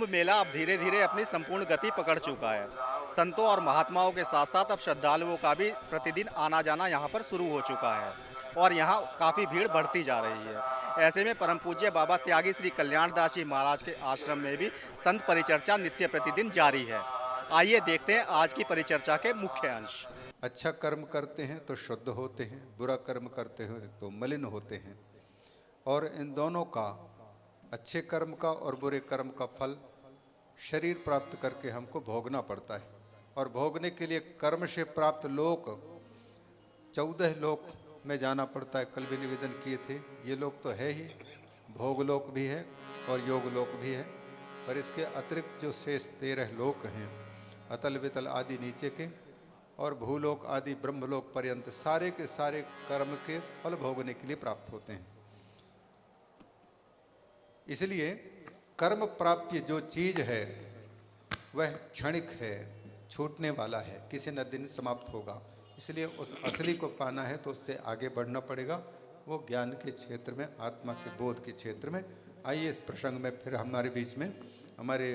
मेला अब धीरे धीरे अपनी संपूर्ण गति पकड़ चुका है। संतों और महात्माओं के साथ साथ अब श्रद्धालुओं का भी प्रतिदिन आना जाना यहाँ पर शुरू हो चुका है और यहाँ काफ़ी भीड़ बढ़ती जा रही है। ऐसे में परम पूज्य बाबा त्यागी श्री कल्याणदास जी महाराज के आश्रम में भी संत परिचर्चा नित्य प्रतिदिन जारी है। आइए देखते हैं आज की परिचर्चा के मुख्य अंश। अच्छा कर्म करते हैं तो शुद्ध होते हैं, बुरा कर्म करते हैं तो मलिन होते हैं। और इन दोनों का, अच्छे कर्म का और बुरे कर्म का फल शरीर प्राप्त करके हमको भोगना पड़ता है। और भोगने के लिए कर्म से प्राप्त लोक 14 लोक में जाना पड़ता है। कल भी निवेदन किए थे, ये लोक तो है ही, भोग लोक भी है और योग लोक भी है। पर इसके अतिरिक्त जो शेष 13 लोक हैं, अतल वितल आदि नीचे के और भूलोक आदि ब्रह्मलोक पर्यंत, सारे के सारे कर्म के फल भोगने के लिए प्राप्त होते हैं। इसलिए कर्म प्राप्य जो चीज है वह क्षणिक है, छूटने वाला है, किसी न दिन समाप्त होगा। इसलिए उस असली को पाना है तो उससे आगे बढ़ना पड़ेगा, वो ज्ञान के क्षेत्र में, आत्मा के बोध के क्षेत्र में। आइए इस प्रसंग में फिर हमारे बीच में हमारे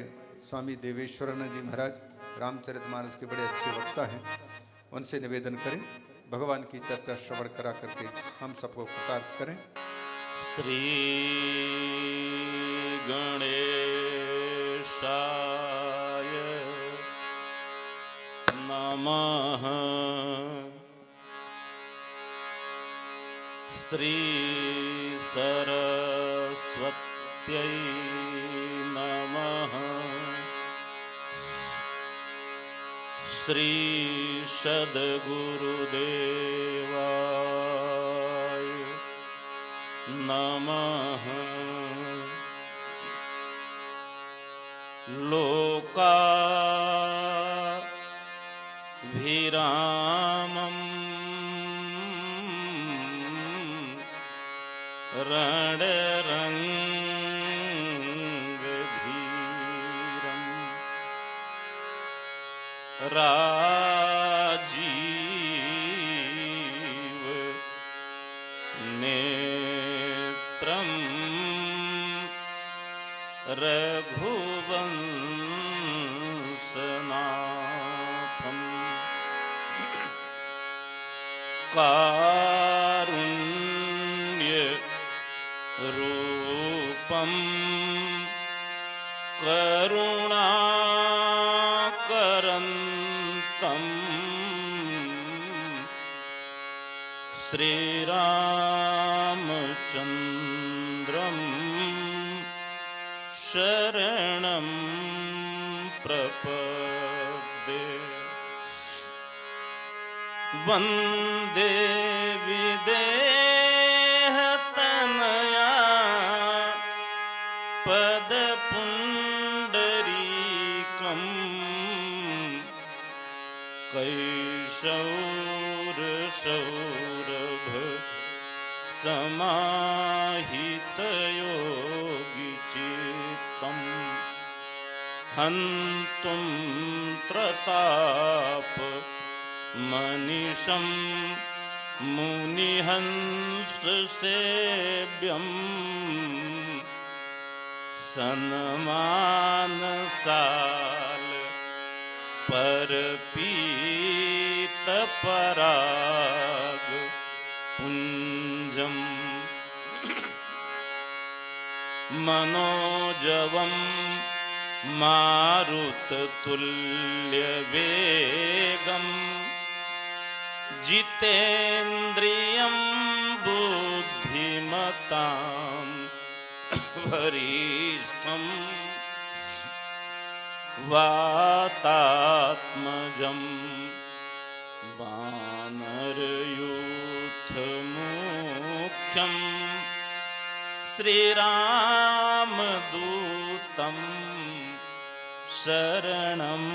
स्वामी देवेश्वरानंद जी महाराज रामचरितमानस के बड़े अच्छे वक्ता हैं, उनसे निवेदन करें, भगवान की चर्चा श्रवण करा करके हम सबको कृतार्थ करें। श्री गणेशाय नमः। श्री सरस्वत्यै नमः। श्री सद्गुरुदेवाय नमः। लोकाभिरामं रणरङ्गधीरं राजीव नेत्रं रघुवंशनाथं कारुण्यरूपं करुणाकरन्तं श्रीरामचन्द्रं शरणं प्रपद्ये। वन्दे विदेहतनया पदपुण्डरीकं कैशौरसौरभ समाहितयोगिचित्तं हन्तुं त्रताप मनीषं मुनिहंससेव्यं सन्मानसाल परपीतपराग पुञ्जम् मनोजवं मारुततुल्यवेगं जितेन्द्रियं बुद्धिमतां वरिष्ठं वातात्मजं वानरयूथमुख्यं श्रीरामदूतं शरणं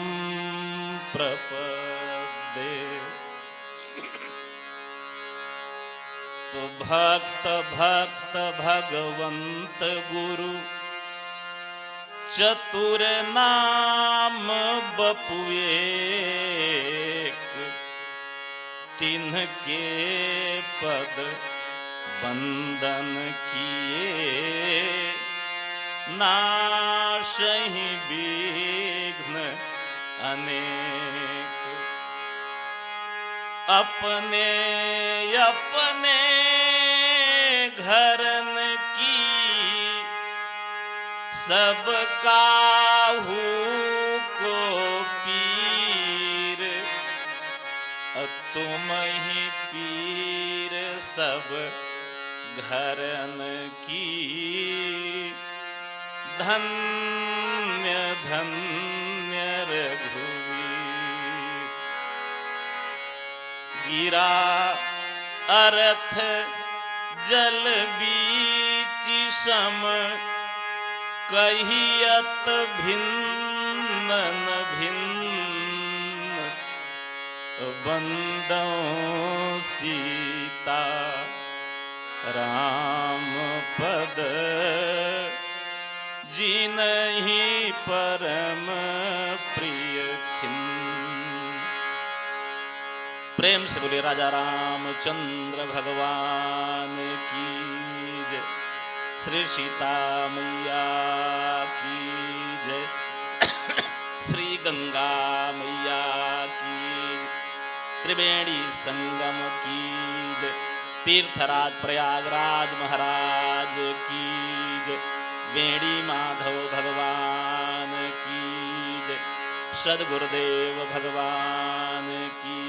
प्रपद्ये। तो भक्त भक्त भगवंत गुरु चतुर नाम बपुएक, तिन्हके पद बंदन किए नाशहि विघ्न अनेक। अपने अपने घरन की सब काहू को पीर, तुम ही पीर सब घरन की। धन्य धन्य रघुवीर। गिरा अर्थ जल बीच सम, कहियत भिन्न भिन्न। बंदो सीता राम पद, जिनहि परम प्रिय खिन्न। प्रेम से बोले राजा रामचंद्र भगवान की जय। श्री सीता मैया की जय। श्री गंगा मैया की, त्रिवेणी संगम की जय। तीर्थराज प्रयागराज महाराज की जय। वेणी माधव भगवान की जय। सदगुरुदेव भगवान की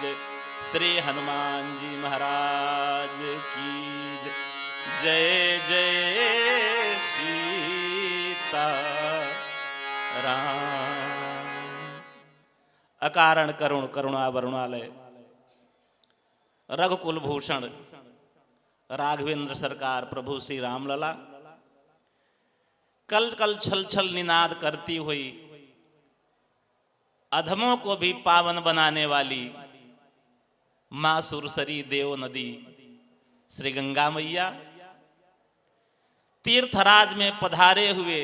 जय। श्री हनुमान जी महाराज की जय। जय जय सीता राम। अकारण करुण करुणा वरुणालय रघुकुल भूषण राघवेंद्र सरकार प्रभु श्री रामलला, कल कल छल छल निनाद करती हुई अधमों को भी पावन बनाने वाली मां सुरसरी देव नदी श्री गंगा मैया, तीर्थराज में पधारे हुए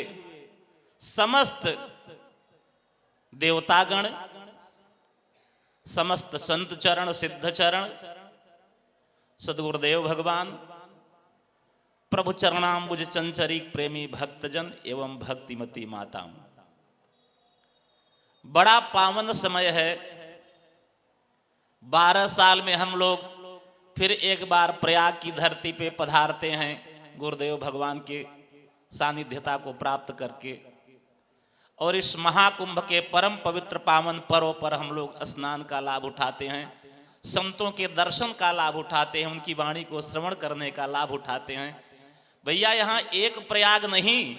समस्त देवतागण, समस्त संत चरण सिद्ध चरण, सदगुरुदेव भगवान, प्रभु चरणाम्बुज चंचरिक प्रेमी भक्तजन एवं भक्तिमती माता, बड़ा पावन समय है। 12 साल में हम लोग फिर एक बार प्रयाग की धरती पे पधारते हैं, गुरुदेव भगवान के सानिध्यता को प्राप्त करके, और इस महाकुंभ के परम पवित्र पावन पर्व पर हम लोग स्नान का लाभ उठाते हैं, संतों के दर्शन का लाभ उठाते हैं, उनकी वाणी को श्रवण करने का लाभ उठाते हैं। भैया यहाँ एक प्रयाग नहीं,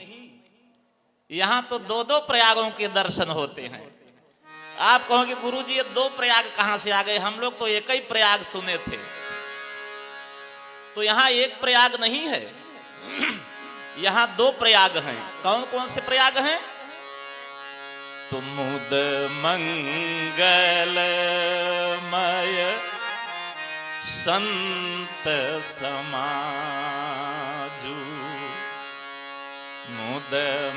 यहाँ तो 2-2 प्रयागों के दर्शन होते हैं। आप कहोगे गुरुजी ये 2 प्रयाग कहाँ से आ गए, हम लोग तो एक ही प्रयाग सुने थे। तो यहाँ एक प्रयाग नहीं है, यहाँ 2 प्रयाग हैं। कौन कौन से प्रयाग हैं? तुम मुद मंगलमय संत समाजू, मुद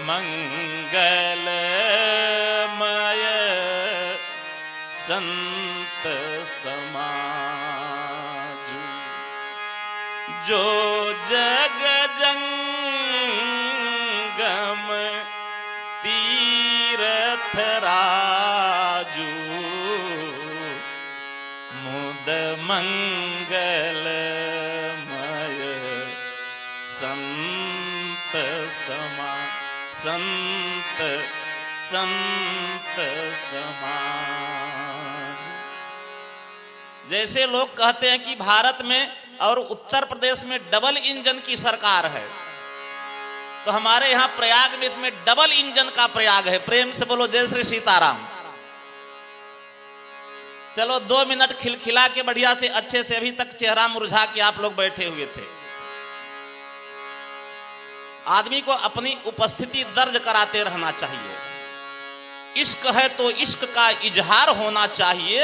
मंगलमय संत समाजू। जो जग जंगम तीरथ राजू, मुद मंगलमय संत संत संत समाज। जैसे लोग कहते हैं कि भारत में और उत्तर प्रदेश में डबल इंजन की सरकार है, तो हमारे यहाँ प्रयाग में इसमें डबल इंजन का प्रयाग है। प्रेम से बोलो जय श्री सीताराम। चलो 2 मिनट खिलखिला के बढ़िया से अच्छे से, अभी तक चेहरा मुरझा के आप लोग बैठे हुए थे। आदमी को अपनी उपस्थिति दर्ज कराते रहना चाहिए। इश्क है तो इश्क का इजहार होना चाहिए,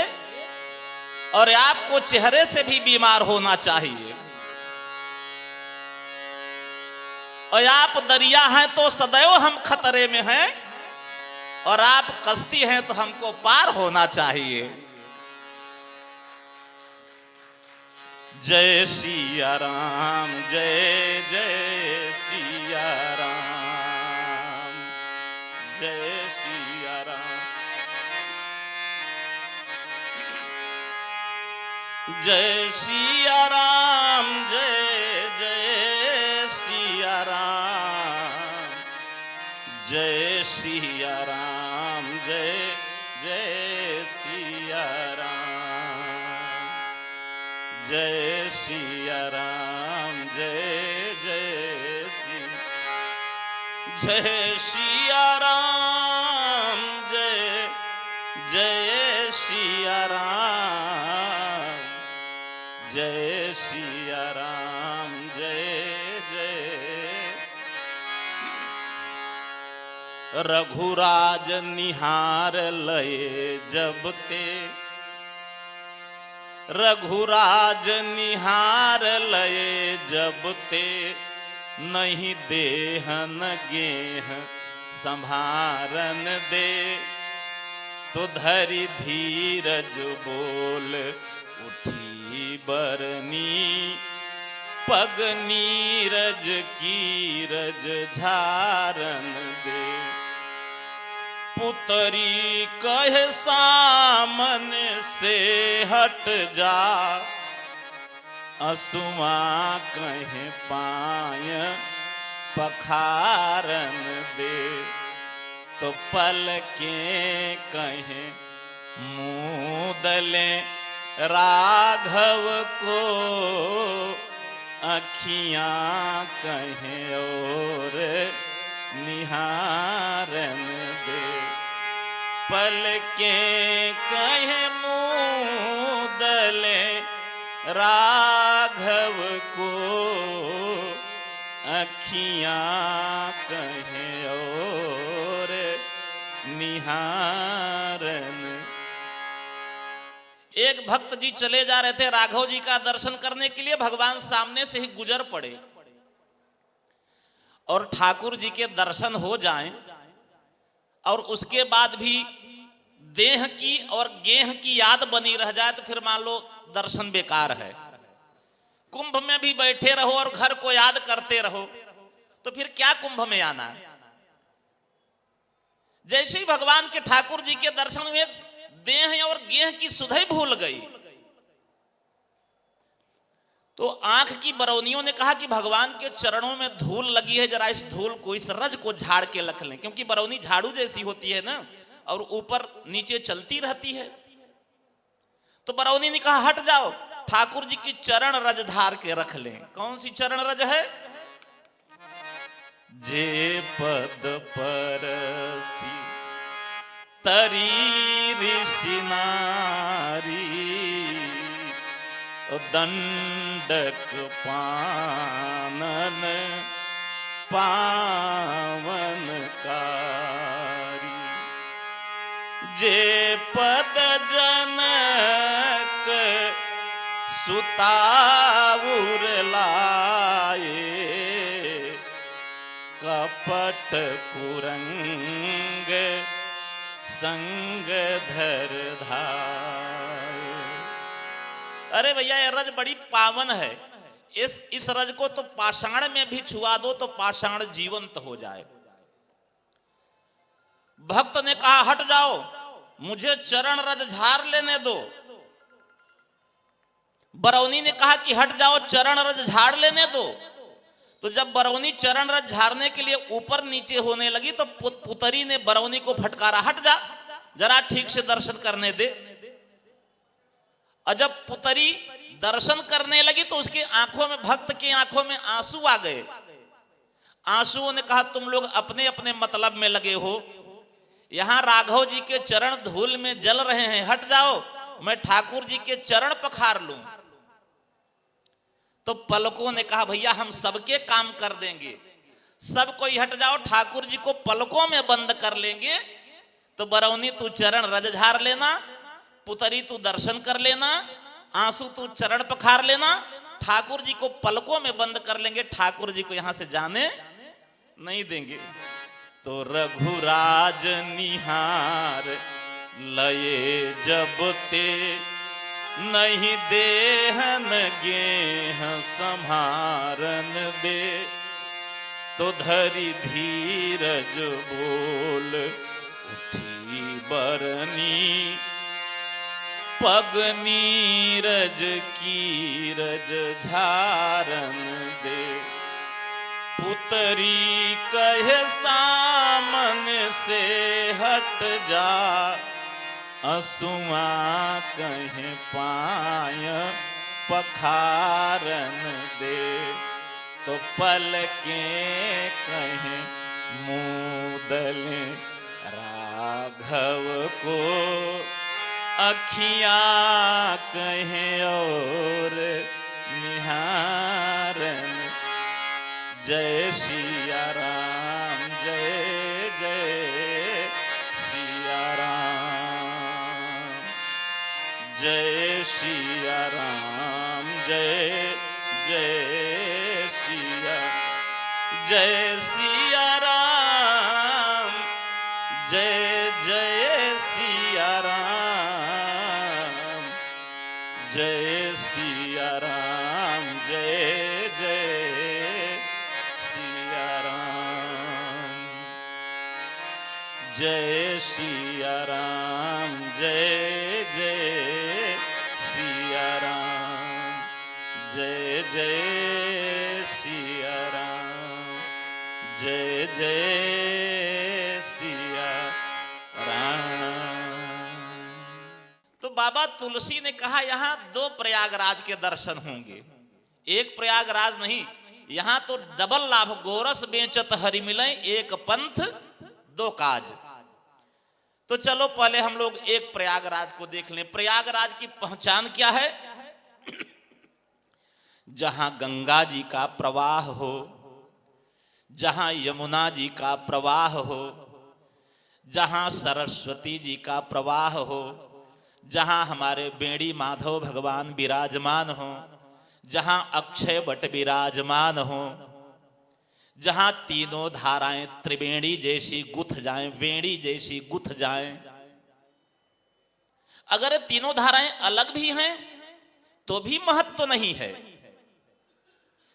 और आपको चेहरे से भी बीमार होना चाहिए। और आप दरिया हैं तो सदैव हम खतरे में हैं, और आप कश्ती हैं तो हमको पार होना चाहिए। जय सिया राम, जय जय सिया राम। जय सिया राम। जय सिया राम, जय जय सिया राम, जय सिया राम, जय जय सिया राम, जय सिया राम, जय जय जय सिया राम, जय जय सिया राम, जय सिया राम, जय जय। रघुराज निहार लये जब ते, रघुराज निहार लये जब ते, नहीं देहन गेह संभारन दे। तो धरि धीरज बोल उठी बरनी, पग नीरज कीरज झारन दे। पुतरी कहे सामन से हट जा, असुआ कहे पाय पखारन दे। तो पलके कहे मूदले राघव को, अखियां कहे और निहारन दे। पलके कहे मूदले राघव को, अखियां कहे और निहारन। एक भक्त जी चले जा रहे थे राघव जी का दर्शन करने के लिए, भगवान सामने से ही गुजर पड़े। और ठाकुर जी के दर्शन हो जाएं और उसके बाद भी देह की और गेह की याद बनी रह जाए तो फिर मान लो दर्शन बेकार है। कुंभ में भी बैठे रहो और घर को याद करते रहो तो फिर क्या कुंभ में आना। जैसे ही भगवान के ठाकुर जी के दर्शन हुए, देह और गेह की सुधई भूल गई। तो आंख की बरौनियों ने कहा कि भगवान के चरणों में धूल लगी है, जरा इस धूल को, इस रज को झाड़ के रख लें, क्योंकि बरौनी झाड़ू जैसी होती है ना और ऊपर नीचे चलती रहती है। तो बरौनी ने कहा हट जाओ, ठाकुर जी की चरण रज धार के रख लें। कौन सी चरण रज है? जे पद परसी तरी ऋषि नारी, दंडक पानन पावन कारी। जे पद जनक सुताउर लाए, कपट कुरंग संग धर धाय। अरे भैया ये रज बड़ी पावन है, इस रज को तो पाषाण में भी छुआ दो तो पाषाण जीवंत हो जाए। भक्त ने कहा हट जाओ, मुझे चरण रज झार लेने दो। बरौनी ने कहा कि हट जाओ, चरण रज झाड़ लेने दो। तो जब बरौनी चरण रज झाड़ने के लिए ऊपर नीचे होने लगी तो पुतरी ने बरौनी को फटकारा, हट जा जरा ठीक से दर्शन करने दे। और जब पुतरी दर्शन करने लगी तो उसकी आंखों में, भक्त की आंखों में आंसू आ गए। आंसुओं ने कहा तुम लोग अपने अपने मतलब में लगे हो, यहां राघव जी के चरण धूल में जल रहे हैं, हट जाओ मैं ठाकुर जी के चरण पखार लूं। तो पलकों ने कहा भैया हम सबके काम कर देंगे, सब कोई हट जाओ, ठाकुर जी को पलकों में बंद कर लेंगे। तो बरौनी तू चरण रज झार लेना, पुतरी तू दर्शन कर लेना, आंसू तू चरण पखार लेना, ठाकुर जी को पलकों में बंद कर लेंगे, ठाकुर जी को यहां से जाने नहीं देंगे। तो रघुराज निहार लये जब ते, नहीं देहन गेह संभारन दे। तो धरी धीरज बोल उठी बरनी, पग नीरज कीरज झारन दे। पुतरी कहे सामन से हट जा, असुआ कहे पाय पखारन दे। तो पलके कहे मूदल राघव को, अखियां कहे और निहारन। जय सिया राम, जय जय सिया राम, जय सिया राम, जय जय सिया, जय सिया राम, जय जय सिया राम, जय सिया राम, जय जय सिया राम, जय सिया राम, जय जय सिया राम, जय जय सिया राम, जय जय सिया राम। तो बाबा तुलसी ने कहा यहां 2 प्रयागराज के दर्शन होंगे, एक प्रयागराज नहीं, यहां तो डबल लाभ। गोरस बेचत हरि मिले, एक पंथ 2 काज। तो चलो पहले हम लोग एक प्रयागराज को देख लें। प्रयागराज की पहचान क्या है? जहां गंगा जी का प्रवाह हो, जहां यमुना जी का प्रवाह हो, जहां सरस्वती जी का प्रवाह हो, जहां हमारे बेड़ी माधव भगवान विराजमान हो, जहां अक्षय वट विराजमान हो, जहां तीनों धाराएं त्रिवेणी जैसी गुथ जाएं, वेणी जैसी गुथ जाएं। अगर तीनों धाराएं अलग भी हैं तो भी महत्व नहीं है।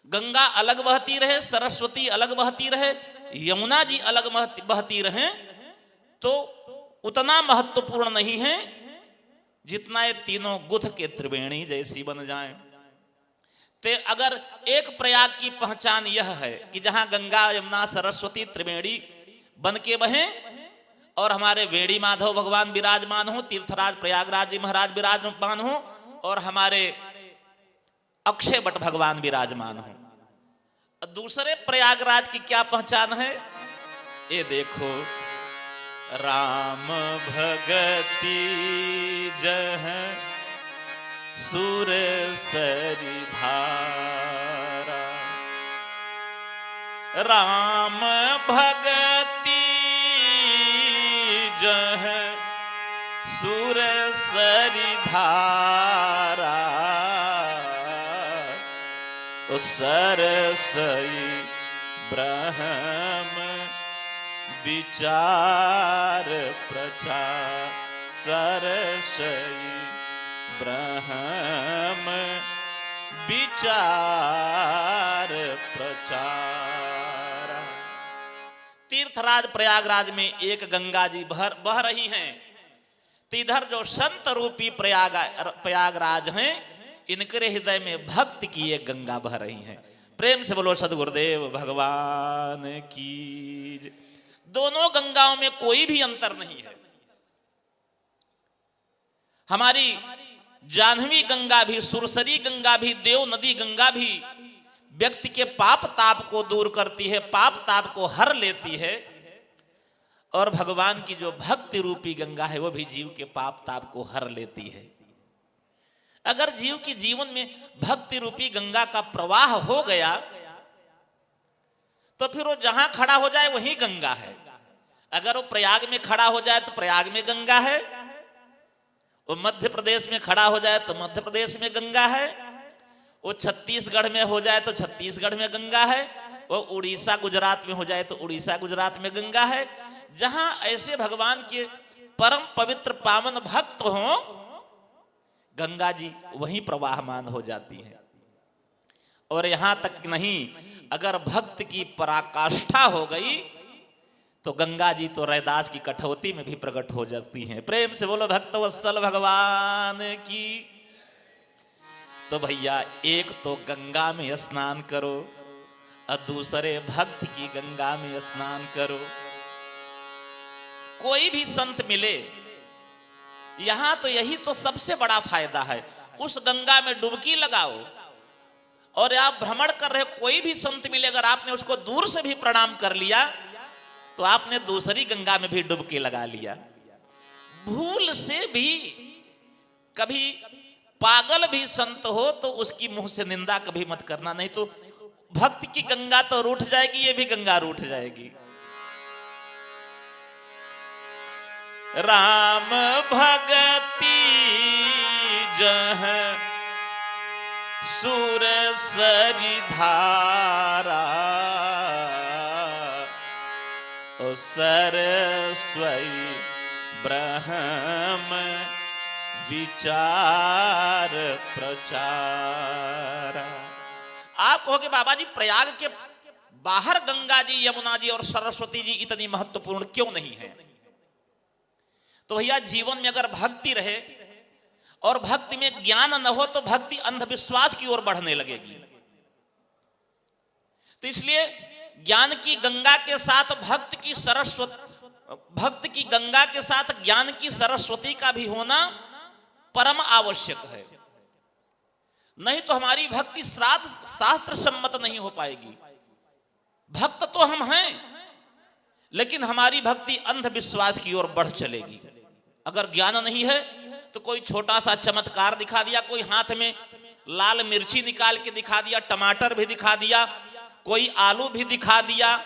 गंगा अलग बहती रहे, सरस्वती अलग बहती रहे, यमुना जी अलग बहती रहे, तो उतना महत्वपूर्ण नहीं है जितना ये तीनों गुथ के त्रिवेणी जैसी बन जाएं। ते अगर एक प्रयाग की पहचान यह है कि जहां गंगा यमुना सरस्वती त्रिवेणी बन के बहें और हमारे वेणी माधव भगवान विराजमान हो, तीर्थराज प्रयागराज जी महाराज विराजमान हो और हमारे अक्षय वट भगवान विराजमान हो। दूसरे प्रयागराज की क्या पहचान है? ये देखो, राम भगति जह सुर सरी धारा, राम भगति जह सुर सरी धारा, सरसई ब्रह्म विचार प्रचार, सरसई ब्रह्म विचार प्रचार। तीर्थराज प्रयागराज में एक गंगा जी बह रही हैं, तो इधर जो संत रूपी प्रयागराज हैं, इनके हृदय में भक्ति की एक गंगा बह रही हैं। प्रेम से बोलो सद्गुरुदेव भगवान की। दोनों गंगाओं में कोई भी अंतर नहीं है। हमारी जाह्नवी गंगा भी, सुरसरी गंगा भी, देव नदी गंगा भी व्यक्ति के पाप ताप को दूर करती है, पाप ताप को हर लेती है। और भगवान की जो भक्ति रूपी गंगा है वो भी जीव के पाप ताप को हर लेती है। अगर जीव के जीवन में भक्ति रूपी गंगा का प्रवाह हो गया तो फिर वो जहां खड़ा हो जाए वहीं गंगा है। अगर वो प्रयाग में खड़ा हो जाए तो प्रयाग में गंगा है, वो मध्य प्रदेश में खड़ा हो जाए तो मध्य प्रदेश में गंगा है, वो छत्तीसगढ़ में हो जाए तो छत्तीसगढ़ में गंगा है, वो उड़ीसा गुजरात में हो जाए तो उड़ीसा गुजरात में गंगा है। जहां ऐसे भगवान के परम पवित्र पावन भक्त हों, गंगा जी वहीं प्रवाहमान हो जाती है। और यहां तक नहीं, अगर भक्त की पराकाष्ठा हो गई तो गंगा जी तो रैदास की कठौती में भी प्रकट हो जाती हैं। प्रेम से बोलो भक्त वत्सल भगवान की। तो भैया एक तो गंगा में स्नान करो और दूसरे भक्त की गंगा में स्नान करो। कोई भी संत मिले यहां तो यही तो सबसे बड़ा फायदा है, उस गंगा में डुबकी लगाओ। और आप भ्रमण कर रहे, कोई भी संत मिले अगर आपने उसको दूर से भी प्रणाम कर लिया तो आपने दूसरी गंगा में भी डुबकी लगा लिया। भूल से भी कभी पागल भी संत हो तो उसकी मुंह से निंदा कभी मत करना, नहीं तो भक्त की गंगा तो रूठ जाएगी, ये भी गंगा रूठ जाएगी। राम भगति जह सुर सरी धारा ओ सरस्वती ब्रह्म विचार प्रचार। आप कहोगे बाबा जी प्रयाग के बाहर गंगा जी, यमुना जी और सरस्वती जी इतनी महत्वपूर्ण क्यों नहीं है? तो भैया जीवन में अगर भक्ति रहे और भक्ति में ज्ञान न हो तो भक्ति अंधविश्वास की ओर बढ़ने लगेगी। तो इसलिए ज्ञान की गंगा के साथ भक्त की गंगा के साथ ज्ञान की सरस्वती का भी होना परम आवश्यक है। नहीं तो हमारी भक्ति शास्त्र सम्मत नहीं हो पाएगी। भक्त तो हम हैं लेकिन हमारी भक्ति अंधविश्वास की ओर बढ़ चलेगी। अगर ज्ञान नहीं है तो कोई छोटा सा चमत्कार दिखा दिया, कोई हाथ में लाल मिर्ची निकाल के दिखा दिया, टमाटर भी दिखा दिया, कोई आलू भी दिखा दिया,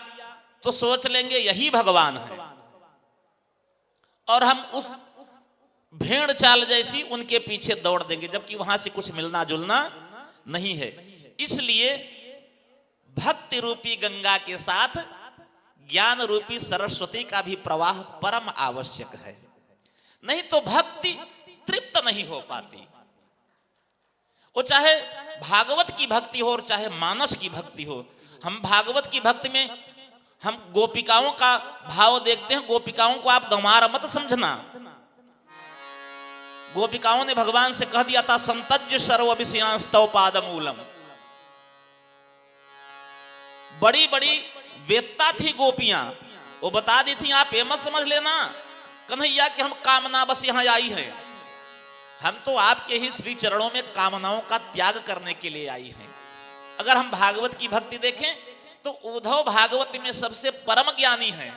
तो सोच लेंगे यही भगवान है और हम उस भेड़ चाल जैसी उनके पीछे दौड़ देंगे, जबकि वहां से कुछ मिलना जुलना नहीं है। इसलिए भक्ति रूपी गंगा के साथ ज्ञान रूपी सरस्वती का भी प्रवाह परम आवश्यक है। नहीं तो भक्ति तृप्त नहीं हो पाती। वो चाहे भागवत की भक्ति हो और चाहे मानस की भक्ति हो। हम भागवत की भक्ति में हम गोपिकाओं का भाव देखते हैं। गोपिकाओं को आप गंवार मत समझना। गोपिकाओं ने भगवान से कह दिया था संतज्य सर्व विषयांस्तव पादमूलम। बड़ी बड़ी वेत्ता थी गोपियां, वो बता दी थी आप ये मत समझ लेना कन्हैया कि हम कामना बस यहां आई हैं, हम तो आपके ही श्री चरणों में कामनाओं का त्याग करने के लिए आई हैं। अगर हम भागवत की भक्ति देखें तो उद्धव भागवत में सबसे परम ज्ञानी है,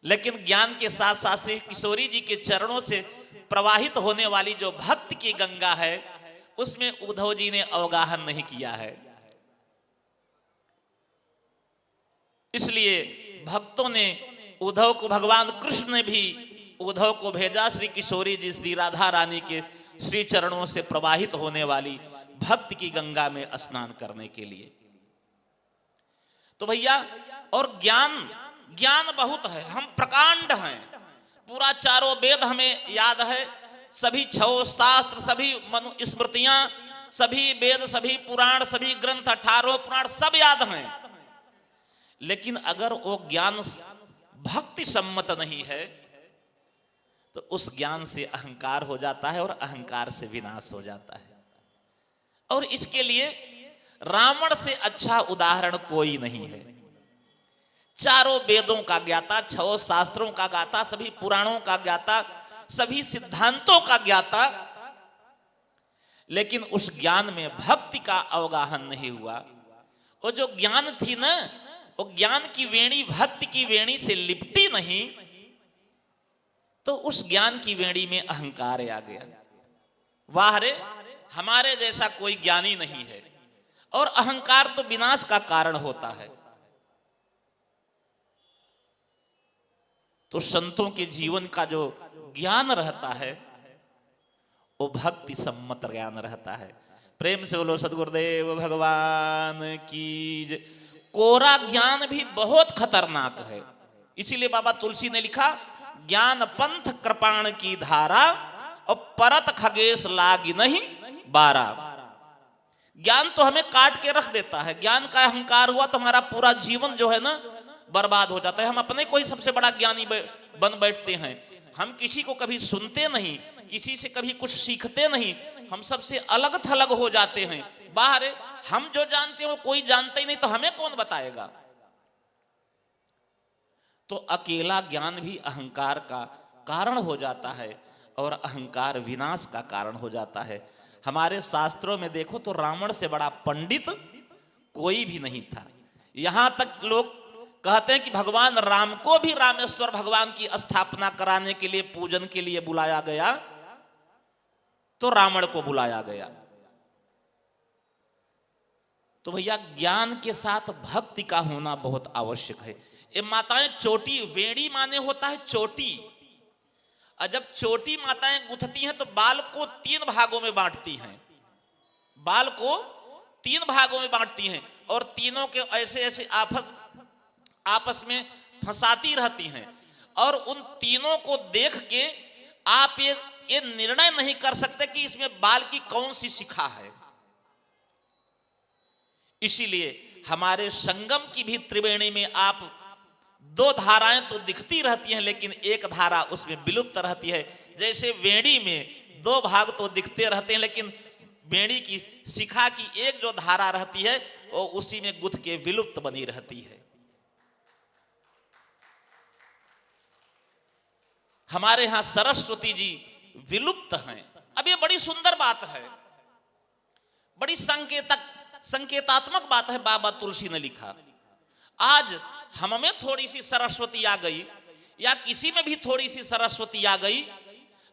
लेकिन ज्ञान के साथ साथ श्री किशोरी जी के चरणों से प्रवाहित होने वाली जो भक्त की गंगा है उसमें उद्धव जी ने अवगाहन नहीं किया है। इसलिए भक्तों ने उद्धव को, भगवान कृष्ण ने भी उद्धव को भेजा श्री किशोरी जी श्री राधा रानी के श्री चरणों से प्रवाहित होने वाली भक्त की गंगा में स्नान करने के लिए। तो भैया और ज्ञान बहुत है, हम प्रकांड हैं। पूरा चारों वेद हमें याद है, सभी 6 शास्त्र, सभी मनु स्मृतियां, सभी वेद, सभी पुराण, सभी ग्रंथ, 18 पुराण सब याद हैं। लेकिन अगर वो ज्ञान भक्ति सम्मत नहीं है तो उस ज्ञान से अहंकार हो जाता है और अहंकार से विनाश हो जाता है। और इसके लिए रावण से अच्छा उदाहरण कोई नहीं है। चारों वेदों का ज्ञाता, 6 शास्त्रों का ज्ञाता, सभी पुराणों का ज्ञाता, सभी सिद्धांतों का ज्ञाता, लेकिन उस ज्ञान में भक्ति का अवगाहन नहीं हुआ। वो जो ज्ञान थी ना, वो ज्ञान की वेणी भक्ति की वेणी से लिपटी नहीं, तो उस ज्ञान की वेणी में अहंकार आ गया। वाह रे, हमारे जैसा कोई ज्ञानी नहीं है। और अहंकार तो विनाश का कारण होता है। तो संतों के जीवन का जो ज्ञान रहता है वो भक्ति सम्मत ज्ञान रहता है। प्रेम से बोलो सदगुरुदेव भगवान की जय। कोरा ज्ञान भी बहुत खतरनाक है। इसीलिए बाबा तुलसी ने लिखा, ज्ञान पंथ कृपाण की धारा और परत खगेश लागी नहीं बारा। ज्ञान तो हमें काट के रख देता है। ज्ञान का अहंकार हुआ तो हमारा पूरा जीवन जो है ना बर्बाद हो जाता है। हम अपने को ही सबसे बड़ा ज्ञानी बन बैठते हैं। हम किसी को कभी सुनते नहीं, किसी से कभी कुछ सीखते नहीं, हम सबसे अलग थलग हो जाते हैं। बाहर हम जो जानते हैं वो कोई जानता ही नहीं, तो हमें कौन बताएगा। तो अकेला ज्ञान भी अहंकार का कारण हो जाता है और अहंकार विनाश का कारण हो जाता है। हमारे शास्त्रों में देखो तो रावण से बड़ा पंडित कोई भी नहीं था। यहां तक लोग कहते हैं कि भगवान राम को भी रामेश्वर भगवान की स्थापना कराने के लिए, पूजन के लिए बुलाया गया, तो रावण को बुलाया गया। तो भैया ज्ञान के साथ भक्ति का होना बहुत आवश्यक है। ये माताएं चोटी, वेड़ी माने होता है चोटी, और जब चोटी माताएं गुथती हैं तो बाल को 3 भागों में बांटती हैं। बाल को 3 भागों में बांटती हैं और तीनों के ऐसे ऐसे आपस में फंसाती रहती हैं। और उन तीनों को देख के आप ये निर्णय नहीं कर सकते कि इसमें बाल की कौन सी शिखा है। इसीलिए हमारे संगम की भी त्रिवेणी में आप 2 धाराएं तो दिखती रहती हैं, लेकिन एक धारा उसमें विलुप्त रहती है। जैसे वेणी में 2 भाग तो दिखते रहते हैं, लेकिन वेणी की शिखा की एक जो धारा रहती है वो उसी में गुथ के विलुप्त बनी रहती है। हमारे यहां सरस्वती जी विलुप्त हैं। अब ये बड़ी सुंदर बात है, बड़ी संकेतात्मक बात है। बाबा तुलसी ने लिखा, आज हम में थोड़ी सी सरस्वती आ गई या किसी में भी थोड़ी सी सरस्वती आ गई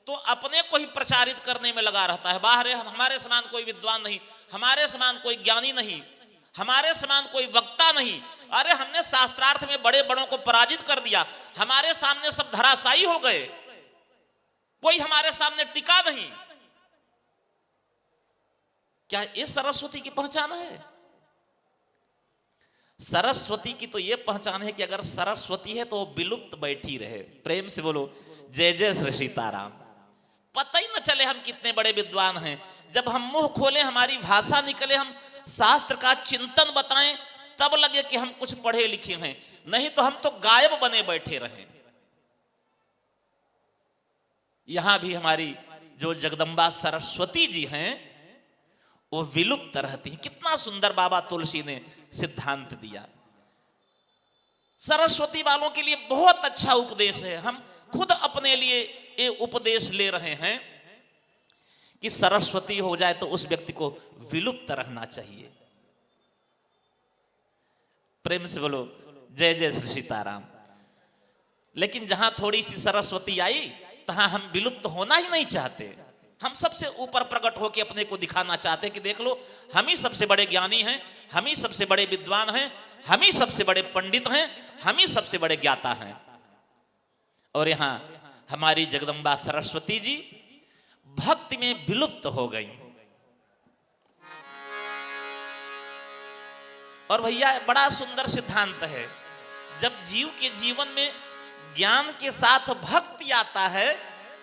तो अपने को ही प्रचारित करने में लगा रहता है। बाहर हमारे समान कोई विद्वान नहीं, हमारे समान कोई ज्ञानी नहीं, हमारे समान कोई वक्ता नहीं। अरे हमने शास्त्रार्थ में बड़े बड़ों को पराजित कर दिया, हमारे सामने सब धराशायी हो गए, कोई हमारे सामने टिका नहीं। क्या ये सरस्वती की पहचान है? सरस्वती की तो यह पहचान है कि अगर सरस्वती है तो विलुप्त बैठी रहे। प्रेम से बोलो जय जय श्री सीताराम। पता ही न चले हम कितने बड़े विद्वान हैं। जब हम मुंह खोले, हमारी भाषा निकले, हम शास्त्र का चिंतन बताएं, तब लगे कि हम कुछ पढ़े लिखे हैं, नहीं तो हम तो गायब बने बैठे रहे। यहां भी हमारी जो जगदम्बा सरस्वती जी हैं वो विलुप्त रहती हैं। कितना सुंदर बाबा तुलसी ने सिद्धांत दिया। सरस्वती वालों के लिए बहुत अच्छा उपदेश है। हम खुद अपने लिए ये उपदेश ले रहे हैं कि सरस्वती हो जाए तो उस व्यक्ति को विलुप्त रहना चाहिए। प्रेम से बोलो जय जय श्री सीताराम। लेकिन जहां थोड़ी सी सरस्वती आई तहां हम विलुप्त होना ही नहीं चाहते। हम सबसे ऊपर प्रकट होकर अपने को दिखाना चाहते हैं कि देख लो, हम ही सबसे बड़े ज्ञानी हैं, हम ही सबसे बड़े विद्वान हैं, हम ही सबसे बड़े पंडित हैं, हम ही सबसे बड़े ज्ञाता हैं। और यहां हमारी जगदम्बा सरस्वती जी भक्ति में विलुप्त हो गई। और भैया बड़ा सुंदर सिद्धांत है, जब जीव के जीवन में ज्ञान के साथ भक्ति आता है,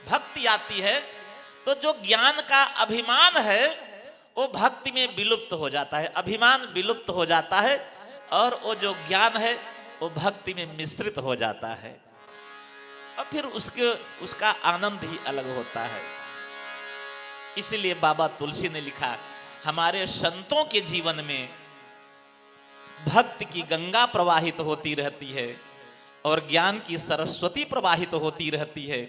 भक्ति आती है, तो जो ज्ञान का अभिमान है वो भक्ति में विलुप्त हो जाता है। अभिमान विलुप्त हो जाता है और वो जो ज्ञान है वो भक्ति में मिश्रित हो जाता है और फिर उसका आनंद ही अलग होता है। इसलिए बाबा तुलसी ने लिखा, हमारे संतों के जीवन में भक्ति की गंगा प्रवाहित होती रहती है और ज्ञान की सरस्वती प्रवाहित होती रहती है,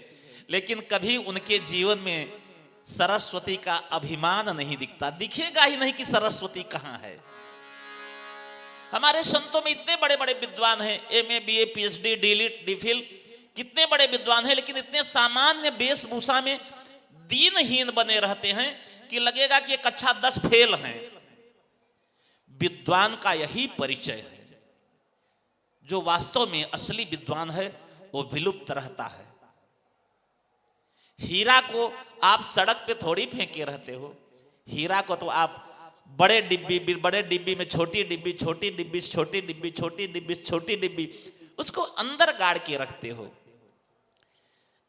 लेकिन कभी उनके जीवन में सरस्वती का अभिमान नहीं दिखता। दिखेगा ही नहीं कि सरस्वती कहां है। हमारे संतों में इतने बड़े बड़े विद्वान हैं, MA, BA, PhD, DLitt, DPhil, कितने बड़े विद्वान हैं, लेकिन इतने सामान्य वेशभूषा में दीनहीन बने रहते हैं कि लगेगा कि ये कक्षा 10 फेल हैं। विद्वान का यही परिचय है। जो वास्तव में असली विद्वान है वो विलुप्त रहता है। हीरा को आप सड़क पे थोड़ी फेंके रहते हो। हीरा को तो आप बड़े डिब्बी में छोटी डिब्बी, छोटी डिब्बी, छोटी डिब्बी, छोटी डिब्बी, छोटी डिब्बी, उसको अंदर गाड़ के रखते हो।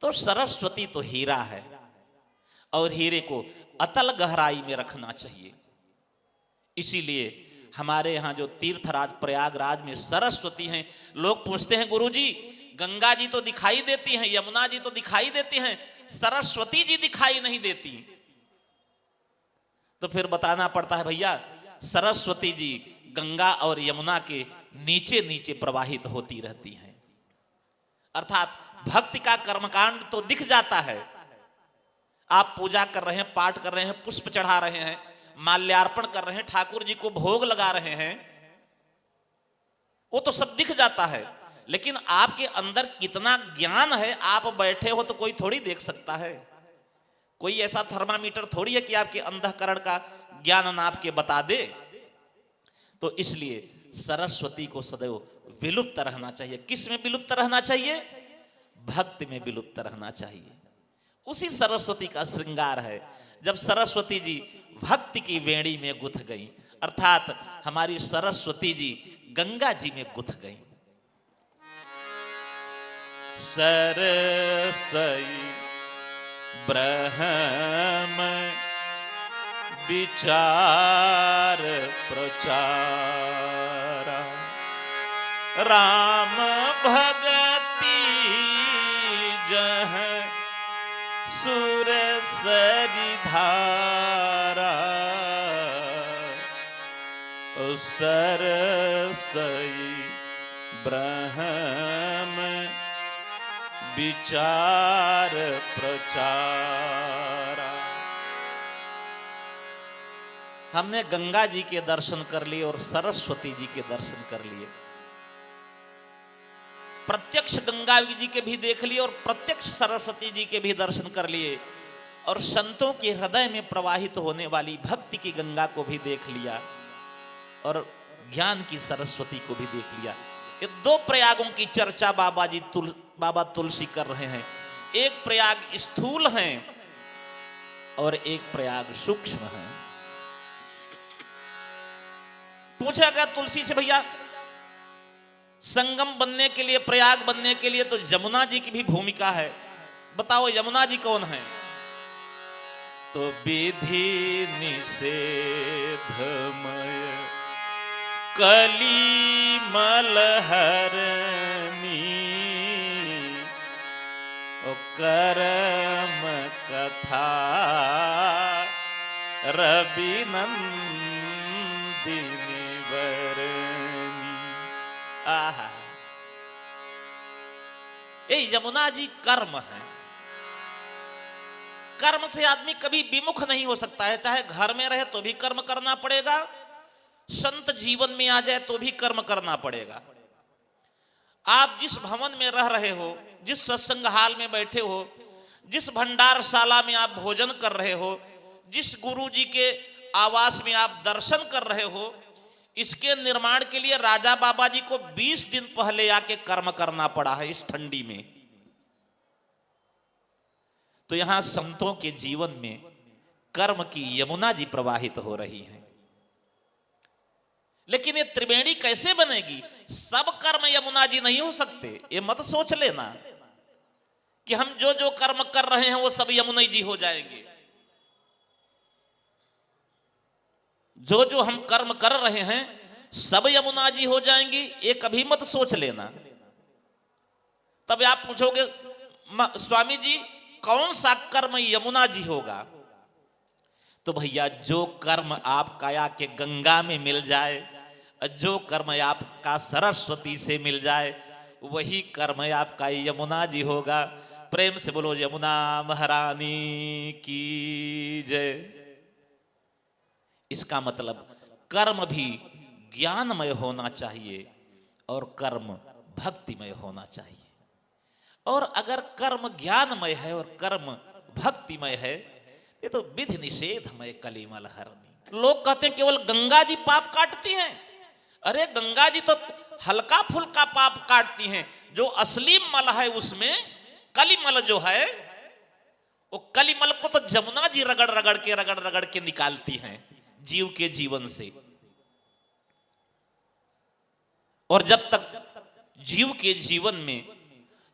तो सरस्वती तो हीरा है और हीरे को अतल गहराई में रखना चाहिए। इसीलिए हमारे यहाँ जो तीर्थराज प्रयागराज में सरस्वती हैं, लोग पूछते हैं गुरुजी गंगा जी तो दिखाई देती हैं, यमुना जी तो दिखाई देती हैं, सरस्वती जी दिखाई नहीं देती। तो फिर बताना पड़ता है भैया सरस्वती जी गंगा और यमुना के नीचे नीचे प्रवाहित होती रहती हैं। अर्थात भक्ति का कर्मकांड तो दिख जाता है, आप पूजा कर रहे हैं, पाठ कर रहे हैं, पुष्प चढ़ा रहे हैं, माल्यार्पण कर रहे हैं, ठाकुर जी को भोग लगा रहे हैं, वो तो सब दिख जाता है। लेकिन आपके अंदर कितना ज्ञान है, आप बैठे हो तो कोई थोड़ी देख सकता है। कोई ऐसा थर्मामीटर थोड़ी है कि आपके अंतःकरण का ज्ञान नाप के बता दे। तो इसलिए सरस्वती को सदैव विलुप्त रहना चाहिए। किस में विलुप्त रहना चाहिए? भक्ति में विलुप्त रहना चाहिए। उसी सरस्वती का श्रृंगार है जब सरस्वती जी भक्ति की वेणी में गुथ गई, अर्थात हमारी सरस्वती जी गंगा जी में गुथ गई। सरसई ब्रह्म विचार प्रचारा, राम भगति जह सुर सरिधारा, सरसई ब्रह्म विचार प्रचारा। हमने गंगा जी के दर्शन कर लिए और सरस्वती जी के दर्शन कर लिए, प्रत्यक्ष गंगा जी के भी देख लिए और प्रत्यक्ष सरस्वती जी के भी दर्शन कर लिए, और संतों के हृदय में प्रवाहित होने वाली भक्ति की गंगा को भी देख लिया और ज्ञान की सरस्वती को भी देख लिया। ये दो प्रयागों की चर्चा बाबा तुलसी कर रहे हैं। एक प्रयाग स्थूल हैं और एक प्रयाग सूक्ष्म है। पूछा गया तुलसी से भैया संगम बनने के लिए, प्रयाग बनने के लिए तो यमुना जी की भी भूमिका है, बताओ यमुना जी कौन है? तो विधि निषेधमय कलिमल हरनी, कर्म कथा रविनंदिनी वरनी। आहा, ये यमुना जी कर्म है। कर्म से आदमी कभी विमुख नहीं हो सकता है, चाहे घर में रहे तो भी कर्म करना पड़ेगा, संत जीवन में आ जाए तो भी कर्म करना पड़ेगा। आप जिस भवन में रह रहे हो, जिस सत्संग हाल में बैठे हो, जिस भंडारशाला में आप भोजन कर रहे हो, जिस गुरु जी के आवास में आप दर्शन कर रहे हो, इसके निर्माण के लिए राजा बाबा जी को 20 दिन पहले आके कर्म करना पड़ा है इस ठंडी में। तो यहां संतों के जीवन में कर्म की यमुना जी प्रवाहित हो रही है। लेकिन ये त्रिवेणी कैसे बनेगी? सब कर्म यमुना जी नहीं हो सकते। ये मत सोच लेना कि हम जो जो कर्म कर रहे हैं वो सब यमुना जी हो जाएंगे। जो जो हम कर्म कर रहे हैं सब यमुना जी हो जाएंगी, ये कभी मत सोच लेना। तब आप पूछोगे स्वामी जी कौन सा कर्म यमुना जी होगा? तो भैया जो कर्म आपका या के गंगा में मिल जाए, जो कर्म आपका सरस्वती से मिल जाए, वही कर्म आपका यमुना जी होगा। प्रेम से बोलो यमुना महारानी की जय। इसका मतलब कर्म भी ज्ञानमय होना चाहिए और कर्म भक्तिमय होना चाहिए। और अगर कर्म ज्ञानमय है और कर्म भक्तिमय है, ये तो विधि निषेधमय कलिमल हरनी। लोग कहते हैं केवल गंगा जी पाप काटती हैं। अरे गंगा जी तो हल्का फुल्का पाप काटती हैं, जो असली मल है उसमें कलिमल जो है, वो कलिमल को तो जमुना जी रगड़ रगड़ के निकालती हैं जीव के जीवन से। और जब तक जीव के जीवन में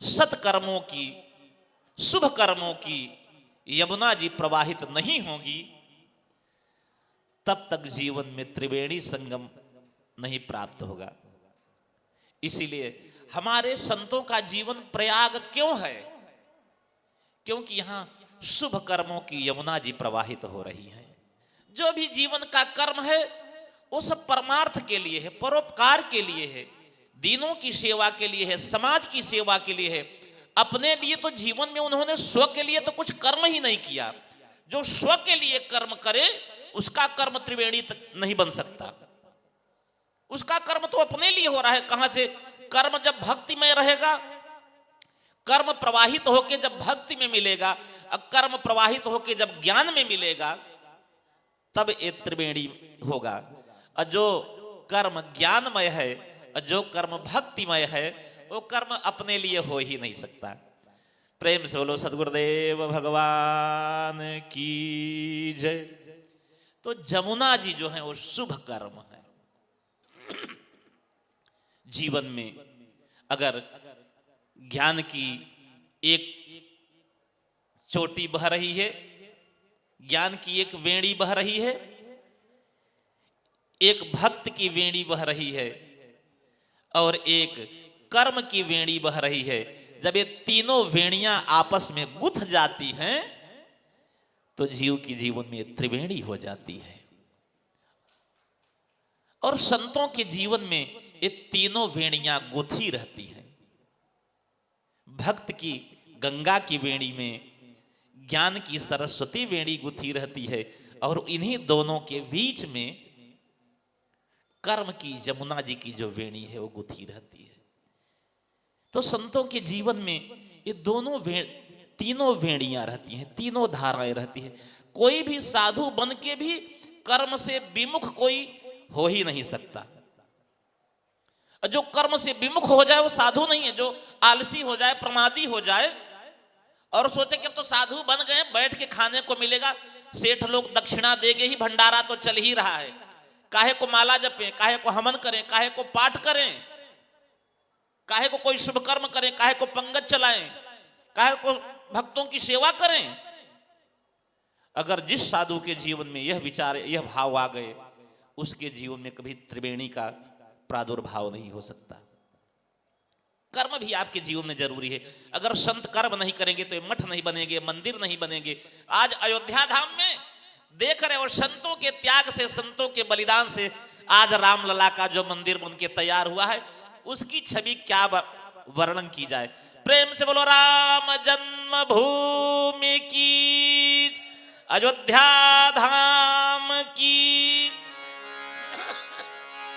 सत्कर्मों की, शुभ कर्मों की यमुना जी प्रवाहित नहीं होगी, तब तक जीवन में त्रिवेणी संगम नहीं प्राप्त होगा। इसीलिए हमारे संतों का जीवन प्रयाग क्यों है? क्योंकि यहां शुभ कर्मों की यमुना जी प्रवाहित हो रही है। जो भी जीवन का कर्म है वो सब परमार्थ के लिए है, परोपकार के लिए है, दीनों की सेवा के लिए है, समाज की सेवा के लिए है। अपने लिए तो जीवन में उन्होंने स्व के लिए तो कुछ कर्म ही नहीं किया। जो स्व के लिए कर्म करे उसका कर्म त्रिवेणी तक नहीं बन सकता। उसका कर्म तो अपने लिए हो रहा है। कहां से? कर्म जब भक्ति में रहेगा, कर्म प्रवाहित होकर जब भक्ति में मिलेगा, कर्म प्रवाहित होकर जब ज्ञान में मिलेगा, तब ये त्रिवेणी होगा। और जो कर्म ज्ञानमय है और जो कर्म भक्तिमय है वो कर्म अपने लिए हो ही नहीं सकता। प्रेम से बोलो सद्गुरुदेव भगवान की जय। तो जमुना जी जो है वो शुभ कर्म है। जीवन में अगर ज्ञान की एक चोटी बह रही है, ज्ञान की एक वेणी बह रही है, एक भक्त की वेणी बह रही है और एक कर्म की वेणी बह रही है, जब ये तीनों वेणियां आपस में गुथ जाती हैं तो जीव की जीवन में त्रिवेणी हो जाती है। और संतों के जीवन में ये तीनों वेणियां गुथी रहती हैं। भक्त की गंगा की वेणी में ज्ञान की सरस्वती वेणी गुथी रहती है और इन्हीं दोनों के बीच में कर्म की जमुना जी की जो वेणी है वो गुथी रहती है। तो संतों के जीवन में ये तीनों वेणियां रहती हैं, तीनों धाराएं रहती हैं। कोई भी साधु बन के भी कर्म से विमुख कोई हो ही नहीं सकता। जो कर्म से विमुख हो जाए वो साधु नहीं है। जो आलसी हो जाए, प्रमादी हो जाए और सोचे कि अब तो साधु बन गए, बैठ के खाने को मिलेगा, सेठ लोग दक्षिणा देंगे ही, भंडारा तो चल ही रहा है, काहे को माला जपें, काहे को हवन करें, काहे को पाठ करें, काहे को कोई शुभ कर्म करें, काहे को पंगत चलाएं, काहे को भक्तों की सेवा करें। अगर जिस साधु के जीवन में यह विचार, यह भाव आ गए, उसके जीवन में कभी त्रिवेणी का प्रादुर्भाव नहीं हो सकता। कर्म भी आपके जीवन में जरूरी है। अगर संत कर्म नहीं करेंगे तो मठ नहीं बनेंगे, मंदिर नहीं बनेंगे। आज अयोध्या धाम में देख रहे, और संतों के त्याग से, संतों के बलिदान से आज रामलला का जो मंदिर बन के तैयार हुआ है, उसकी छवि क्या वर्णन की जाए। प्रेम से बोलो राम जन्मभूमि की, अयोध्या धाम की।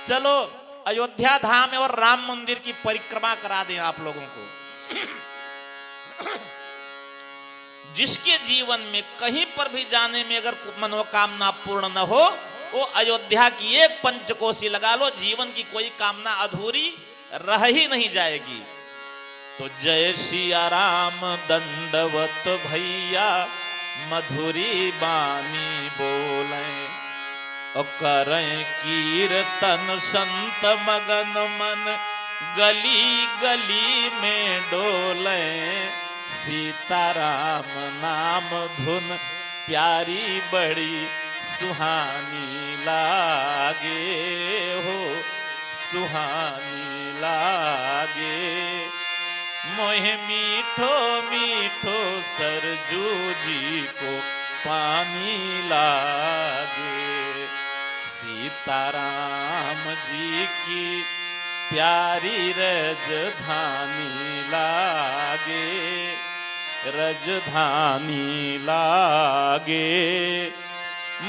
चलो अयोध्या धाम और राम मंदिर की परिक्रमा करा दें आप लोगों को। जिसके जीवन में कहीं पर भी जाने में अगर मनोकामना पूर्ण न हो, वो अयोध्या की एक पंचकोशी लगा लो, जीवन की कोई कामना अधूरी रह ही नहीं जाएगी। तो जय सिया राम दंडवत भैया, मधुरी बानी बोलें और करें कीर्तन संत मगन मन, गली गली में डोलें। सीताराम नाम धुन प्यारी बड़ी सुहानी लागे हो, सुहानी लागे। मोहे मीठो मीठो सरजू जी को पानी लागे। सीताराम जी की प्यारी रजधानी लागे, रजधानी लागे।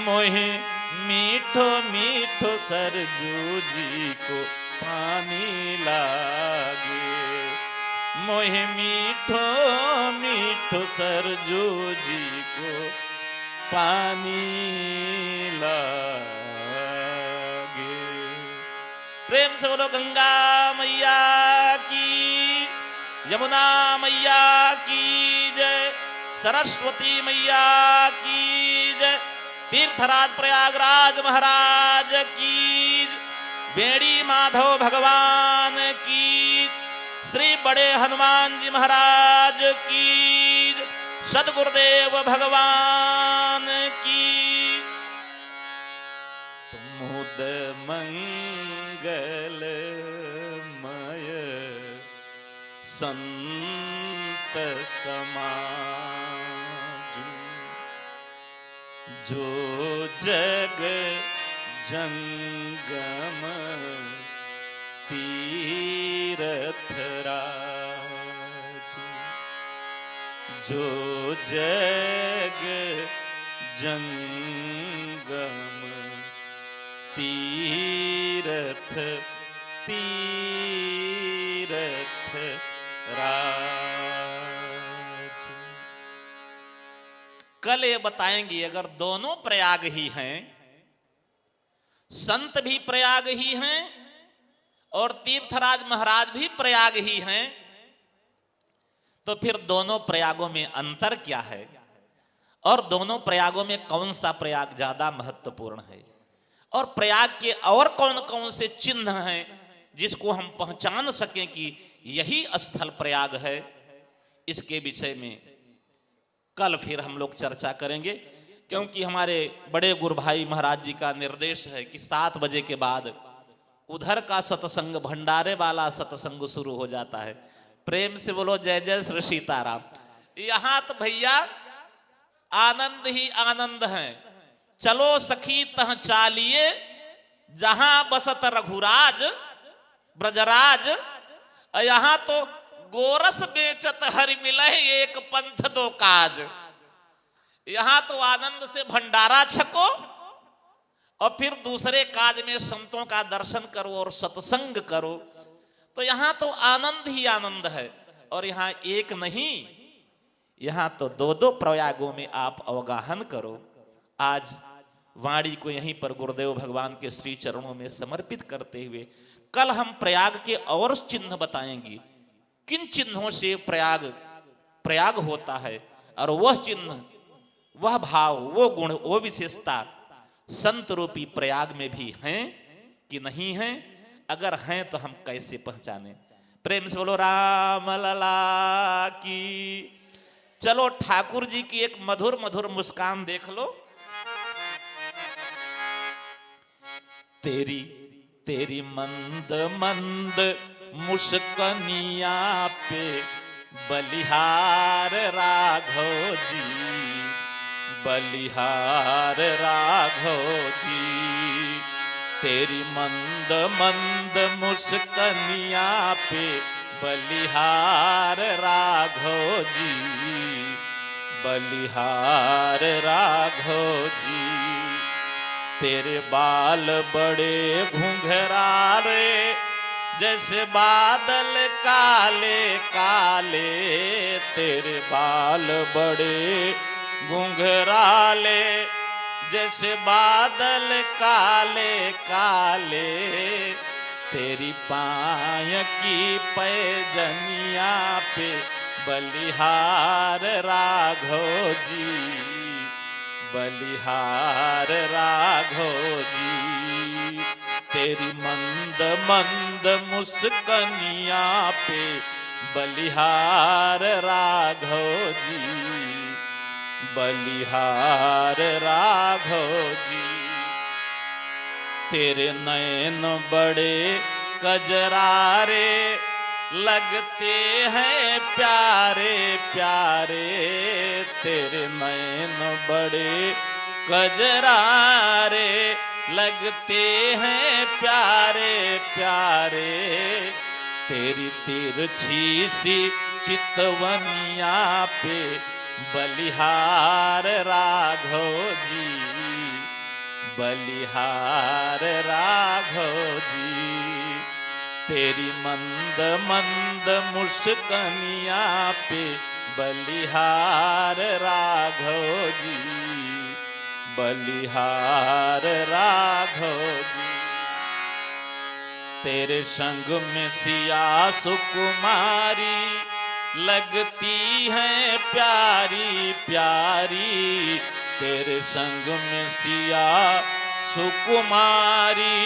मोहे मीठो मीठो सरजू जी को पानी लागे। मोहे मीठो मीठो सरजू जी को पानी लागे। प्रेम से बोलो गंगा मैया की, यमुना मैया की जय, सरस्वती मैया की जय, तीर्थराज प्रयागराज महाराज की, बेड़ी माधव भगवान की, श्री बड़े हनुमान जी महाराज की, सदगुरुदेव भगवान की। मुद मंगलमय संत समाज, जो जग जंगम तीरथ राज, जो जग जंगम तीरथ तीरथ राज। कल ये बताएंगे, अगर दोनों प्रयाग ही हैं, संत भी प्रयाग ही हैं और तीर्थराज महाराज भी प्रयाग ही हैं, तो फिर दोनों प्रयागों में अंतर क्या है और दोनों प्रयागों में कौन सा प्रयाग ज्यादा महत्वपूर्ण है, और प्रयाग के और कौन कौन से चिन्ह हैं जिसको हम पहचान सकें कि यही स्थल प्रयाग है, इसके विषय में कल फिर हम लोग चर्चा करेंगे। क्योंकि हमारे बड़े गुरु भाई महाराज जी का निर्देश है कि 7 बजे के बाद उधर का सत्संग, भंडारे वाला सत्संग शुरू हो जाता है। प्रेम से बोलो जय जय श्री सीताराम। यहां तो भैया आनंद ही आनंद है। चलो सखी तह चालिए जहां बसत रघुराज ब्रजराज, यहां तो गोरस बेचत हरि मिलह एक पंथ दो काज। यहां तो आनंद से भंडारा छको और फिर दूसरे काज में संतों का दर्शन करो और सत्संग करो। तो यहां तो आनंद ही आनंद है। और यहां एक नहीं, यहां तो 2-2 प्रयागों में आप अवगाहन करो। आज वाणी को यहीं पर गुरुदेव भगवान के श्री चरणों में समर्पित करते हुए कल हम प्रयाग के और चिन्ह बताएंगे, किन चिन्हों से प्रयाग प्रयाग होता है, और वह चिन्ह, वह भाव, वो गुण, वो विशेषता संत रूपी प्रयाग में भी हैं कि नहीं हैं। अगर हैं तो हम कैसे पहचाने। प्रेम से बोलो राम लला की। चलो ठाकुर जी की एक मधुर मधुर मुस्कान देख लो। तेरी तेरी मंद मंद मुस्कनिया पे बलिहार राघव जी, बलिहार राघव जी। तेरी मंद मंद मुस्कनिया पे बलिहार राघव जी, बलिहार राघव जी। तेरे बाल बड़े घुंघराले जैसे बादल काले काले, तेरे बाल बड़े घुंघराले जैसे बादल काले काले। तेरी पाय की पैजनिया पे बलिहार राघव जी, बलिहार राघव जी। तेरी मंद मंद मुस्कनिया पे बलिहार राघव जी, बलिहार राघव जी। तेरे नयन बड़े कजरारे लगते हैं प्यारे प्यारे। तेरे नयन बड़े कजरारे लगते हैं प्यारे प्यारे। तेरी तिरछी सी चितवनिया पे बलिहार राघव जी, बलिहार राघव जी। तेरी मंद मंद मुस्कनिया पे बलिहार राघव जी, बलिहार राघव जी। तेरे संग में सिया सुकुमारी लगती है प्यारी प्यारी। तेरे संग में सिया सुकुमारी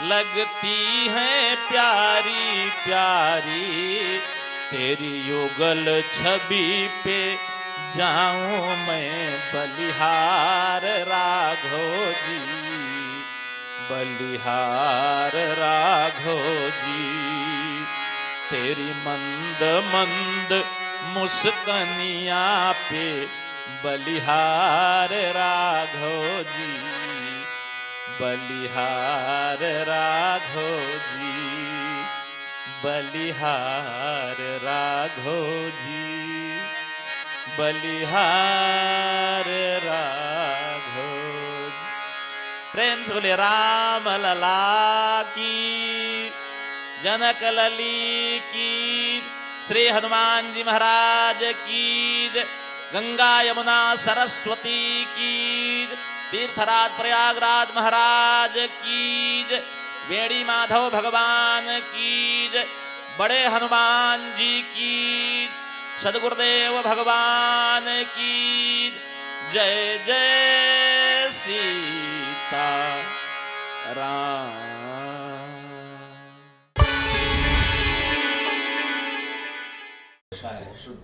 लगती है प्यारी प्यारी। तेरी युगल छवि पे जाऊं मैं बलिहार राघव जी, बलिहार राघो जी, तेरी मंद मंद मुस्कनिया पे बलिहार राघो जी, बलिहार राघो जी, बलिहार राघो जी, बलिहार राघो जी। प्रेम से बोले राम लला की, जनक लली की, श्री हनुमान जी महाराज की, गंगा यमुना सरस्वती की, तीर्थराज प्रयागराज महाराज की, वेणी माधव भगवान की, बड़े हनुमान जी की, सदगुरुदेव भगवान की जय। जय सीता राम।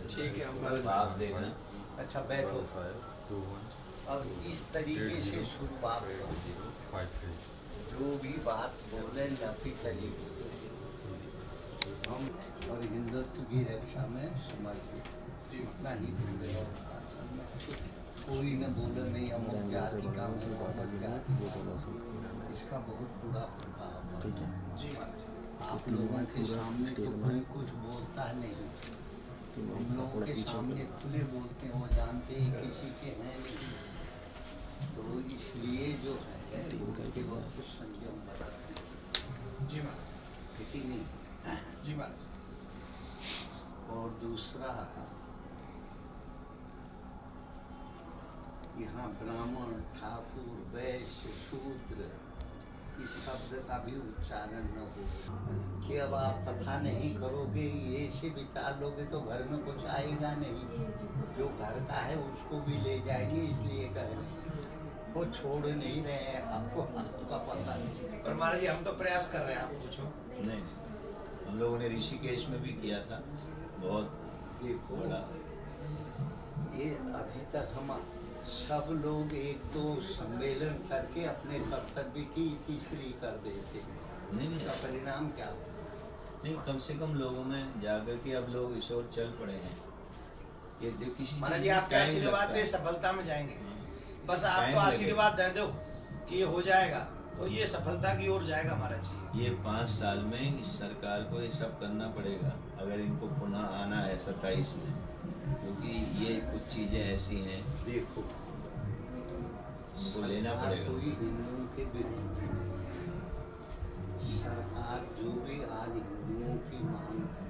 ठीक है, हम आप देखना। अच्छा बैठो। अब इस तरीके से शुरुआत करो। जो भी बात बोले लफी तली हम और हिंदुत्व की रक्षा में समर्पित, इतना ही बोले। कोई न बोले मैं अमुक जाति का हूँ, अमुक जाति का हूँ। इसका बहुत बुरा प्रभाव पड़ता है। आप लोगों के सामने तो कोई कुछ बोलता नहीं, हम लोगों के सामने खुले बोलते हैं, वो जानते हैं किसी के हैं नहीं। तो इसलिए जो है उनके बहुत कुछ संयम बरतते हैं। जी महाराज। ठीक नहीं? जी महाराज। और दूसरा यहाँ ब्राह्मण, ठाकुर, वैश्य, शूद्र इस शब्द का भी उच्चारण न हो कि अब आप कथा नहीं करोगे, ये से विचार लोगे तो घर में कुछ आएगा नहीं। जो घर का है उसको भी ले जाएंगे, इसलिए कह रहे हैं। वो छोड़ नहीं रहे हैं, आपको आपका पता नहीं। पर महाराज जी हम तो प्रयास कर रहे हैं, आप पूछो। नहीं, हम लोगों ने ऋषिकेश में भी किया था, बहुत देखो बड़ा। ये अभी तक हम सब लोग एक तो सम्मेलन करके अपने कर्तव्य की तीसरी कर देते हैं। नहीं इसका परिणाम क्या हो? नहीं, कम से कम लोगों में जाकर के अब लोग इस ओर चल पड़े हैं। ये किसी महाराज जी आपके आशीर्वाद से सफलता में जाएंगे। बस आप तो आशीर्वाद दे दो कि ये हो जाएगा, तो ये सफलता की ओर जाएगा महाराज जी। ये 5 साल में इस सरकार को ये सब करना पड़ेगा, अगर इनको पुनः आना है 27 में, क्योंकि ये कुछ चीजें ऐसी हैं देखो इनको लेना सरकार पड़ेगा। कोई हिंदुओं के विरुद्ध नहीं है। सरकार जो भी आज हिंदुओं की मांग है,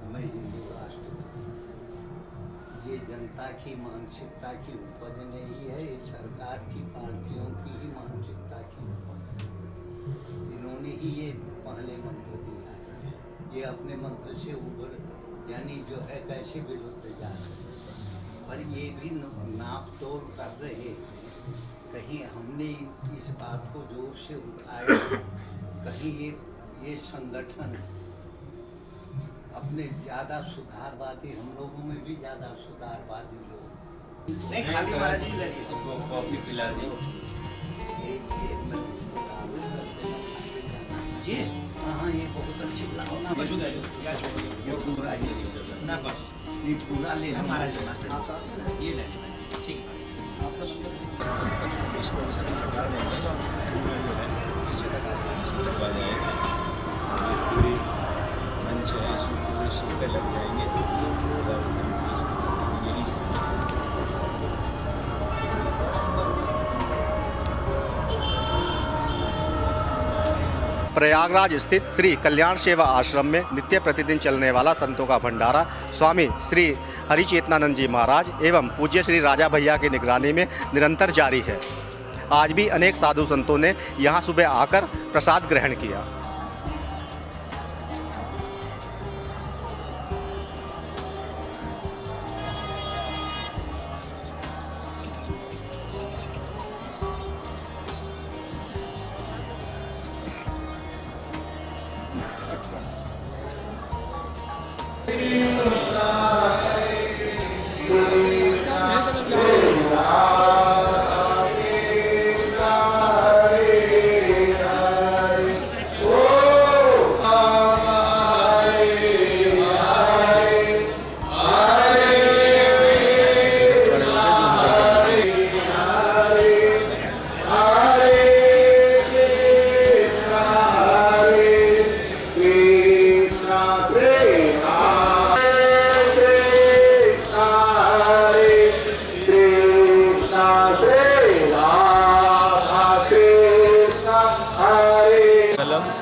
हमें हिंदू राष्ट्र दो, ये जनता की मानसिकता की उपज नहीं है, ये सरकार की पार्टियों की ही मानसिकता की उपज है। इन्होंने ही ये पहले मंत्र दिया है, ये अपने मंत्र से उभर यानी जो है कैसे विरुद्ध जा रहे हैं। पर ये भी नाप तोल कर रहे हैं। कहीं हमने इस बात को जोर से उठाया, कहीं ये संगठन अपने ज़्यादा सुधारवादी, हम लोगों में भी ज़्यादा सुधारवादी लोग नहीं खाली महाराज जी ले लीजिए। उसको कॉफी पिला दी। जी हाँ ये बहुत अच्छी लाओ ना मौजूद है या छोड़ दो। ये पूरा ना बस ये पूरा ले है महाराज जी, ये ले ठीक है। इसको ऐसे लगा देंगे तो पूरा जो है पीछे तक आता है, इसको लगवा जाएगा। ये पूरी मंच है, इसमें पूरे सूखे लग जाएंगे। यही प्रयागराज स्थित श्री कल्याण सेवा आश्रम में नित्य प्रतिदिन चलने वाला संतों का भंडारा स्वामी श्री हरिचेतनानंद जी महाराज एवं पूज्य श्री राजा भैया की निगरानी में निरंतर जारी है। आज भी अनेक साधु संतों ने यहाँ सुबह आकर प्रसाद ग्रहण किया।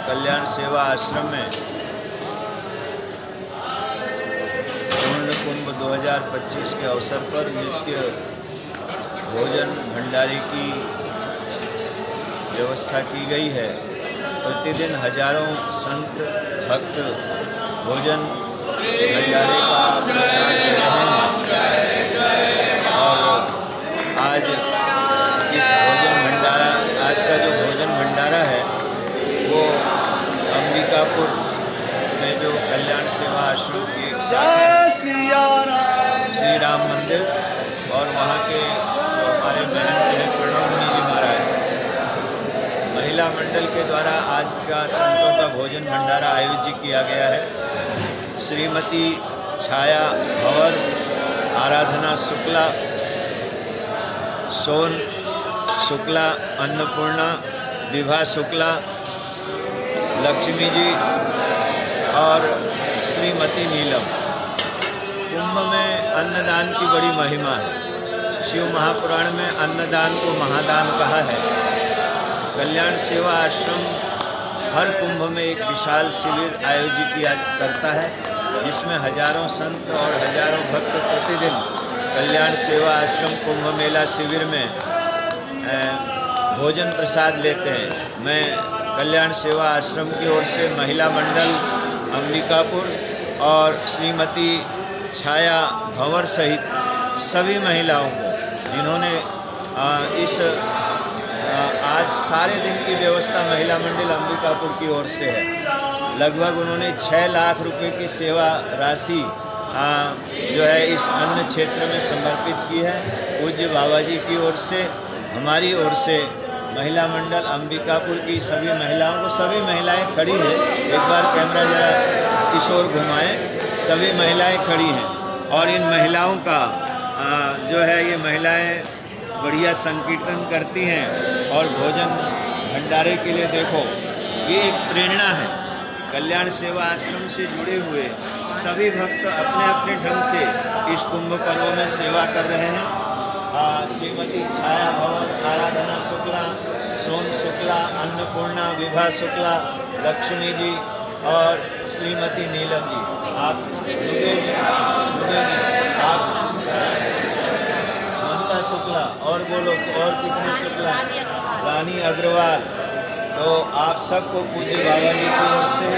कल्याण सेवा आश्रम में पूर्ण कुंभ 2025 के अवसर पर नित्य भोजन भंडारे की व्यवस्था की गई है। प्रतिदिन हजारों संत भक्त भोजन भंडारे का प्रसाद ले रहे हैं और आज इस भोजन भंडारा आज का जो भोजन भंडारा है वो अंबिकापुर में जो कल्याण सेवा आश्रम की एक शाखा श्री राम मंदिर और वहाँ के जो हमारे महंत हैं प्रणव मुनि जी महाराज महिला मंडल के द्वारा आज का संतों का भोजन भंडारा आयोजित किया गया है। श्रीमती छाया भंवर, आराधना शुक्ला, सोन शुक्ला, अन्नपूर्णा, विभा शुक्ला, लक्ष्मी जी और श्रीमती नीलम। कुंभ में अन्नदान की बड़ी महिमा है। शिव महापुराण में अन्नदान को महादान कहा है। कल्याण सेवा आश्रम हर कुंभ में एक विशाल शिविर आयोजित किया करता है, जिसमें हजारों संत और हजारों भक्त प्रतिदिन कल्याण सेवा आश्रम कुंभ मेला शिविर में भोजन प्रसाद लेते हैं। मैं कल्याण सेवा आश्रम की ओर से महिला मंडल अंबिकापुर और श्रीमती छाया भंवर सहित सभी महिलाओं को, जिन्होंने इस आज सारे दिन की व्यवस्था महिला मंडल अंबिकापुर की ओर से है। लगभग उन्होंने 6 लाख रुपए की सेवा राशि जो है इस अन्न क्षेत्र में समर्पित की है। पूज्य बाबा जी की ओर से, हमारी ओर से महिला मंडल अंबिकापुर की सभी महिलाओं को, सभी महिलाएं खड़ी हैं, एक बार कैमरा जरा इस ओर घुमाएं, सभी महिलाएं खड़ी हैं और इन महिलाओं का जो है ये महिलाएं बढ़िया संकीर्तन करती हैं और भोजन भंडारे के लिए देखो ये एक प्रेरणा है। कल्याण सेवा आश्रम से जुड़े हुए सभी भक्त अपने अपने ढंग से इस कुंभ पर्व में सेवा कर रहे हैं। श्रीमती छाया भंवर, आराधना शुक्ला, सोन शुक्ला, अन्नपूर्णा, विभा शुक्ला, लक्ष्मी जी और श्रीमती नीलम जी। आप दुबे जी, आप ममता शुक्ला और बोलो और कितने शुक्ला, रानी अग्रवाल। तो आप सबको पूज्य बाबा जी की ओर से,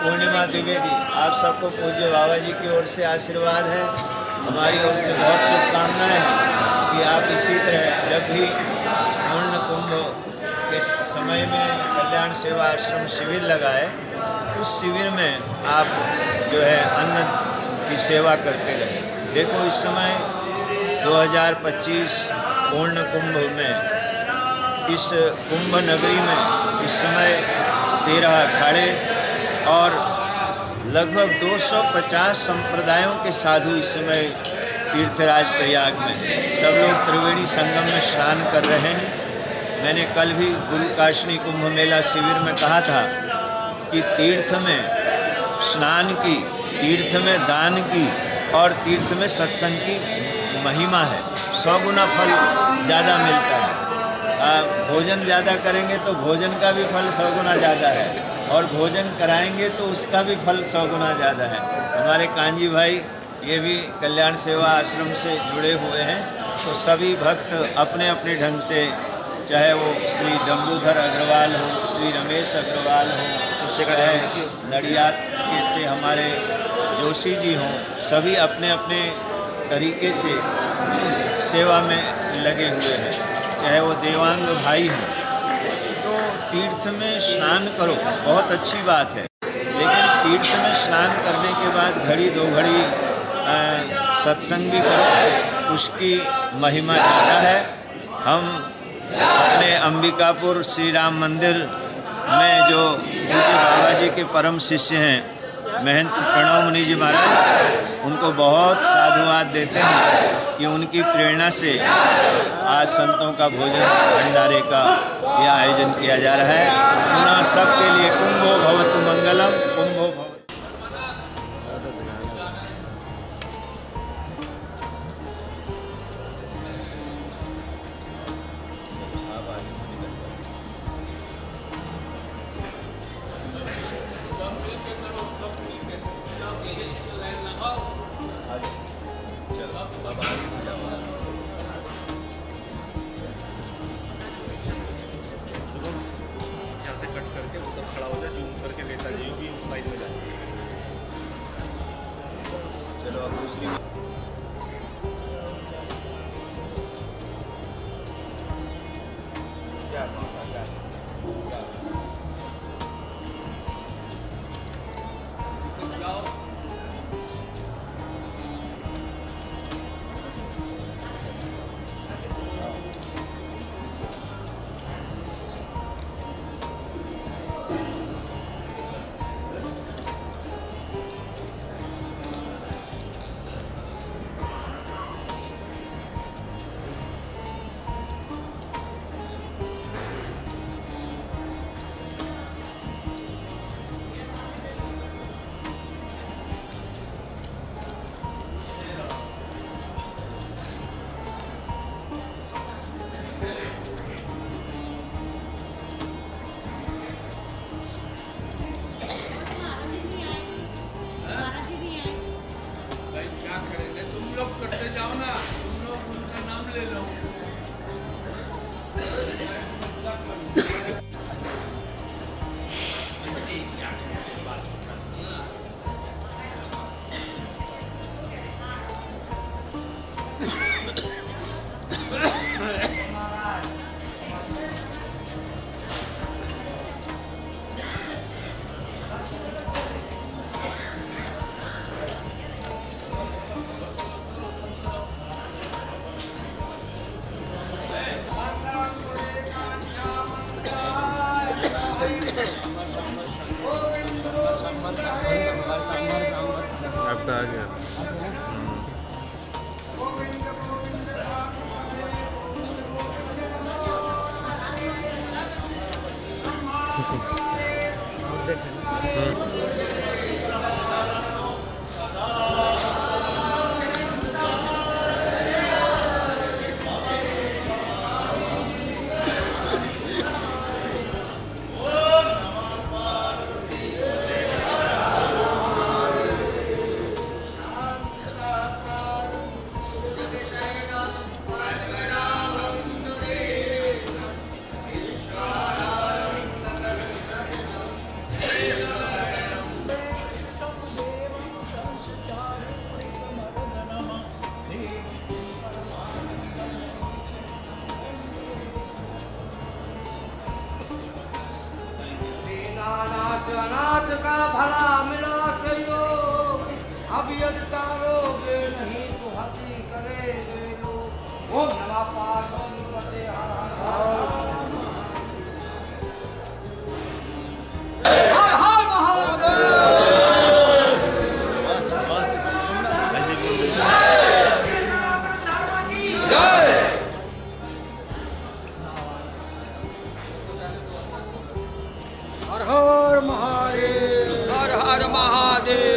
पूर्णिमा द्विवेदी, आप सबको पूज्य बाबा जी की ओर से आशीर्वाद है। हमारी ओर से बहुत शुभकामनाएं हैं कि आप इसी तरह जब भी पूर्ण कुंभ के समय में कल्याण सेवा आश्रम शिविर लगाए, उस शिविर में आप जो है अन्न की सेवा करते रहे। देखो इस समय 2025 पूर्ण कुंभ में इस कुंभ नगरी में इस समय 13 अखाड़े और लगभग 250 संप्रदायों के साधु इस समय तीर्थराज प्रयाग में हैं। सब लोग त्रिवेणी संगम में स्नान कर रहे हैं। मैंने कल भी गुरु काशनी कुंभ मेला शिविर में कहा था कि तीर्थ में स्नान की, तीर्थ में दान की और तीर्थ में सत्संग की महिमा है। 100 गुना फल ज़्यादा मिलता है। भोजन ज़्यादा करेंगे तो भोजन का भी फल 100 गुना ज़्यादा है और भोजन कराएंगे तो उसका भी फल 100 गुना ज़्यादा है। हमारे कांजी भाई ये भी कल्याण सेवा आश्रम से जुड़े हुए हैं। तो सभी भक्त अपने अपने ढंग से, चाहे वो श्री डमरूधर अग्रवाल हो, श्री रमेश अग्रवाल हो, चाहे नडियाद के से हमारे जोशी जी हों, सभी अपने अपने तरीके से सेवा में लगे हुए हैं। चाहे वो देवांग भाई हों। तो तीर्थ में स्नान करो, बहुत अच्छी बात है, लेकिन तीर्थ में स्नान करने के बाद घड़ी 2 घड़ी सत्संग भी करो, उसकी महिमा ज़्यादा है। हम अपने अंबिकापुर श्री राम मंदिर में जो पूज्य बाबा जी के परम शिष्य हैं महंत प्रणव मुनि जी महाराज, उनको बहुत साधुवाद देते हैं कि उनकी प्रेरणा से आज संतों का भोजन भंडारे का यह आयोजन किया जा रहा है। पुनः सबके लिए कुंभो भवतु मंगलम, कुंभो भवतु। नेताजी भी उस लाइन में जाए। चलो अब दूसरी आपका आ गया। अनाथ का भला मिला सयो, अब यदि तारोगे नहीं तो हंसी करेंगे लोग। ओम नमः पार्वती पते हर हर हर हर महादेव। हर हर महादेव।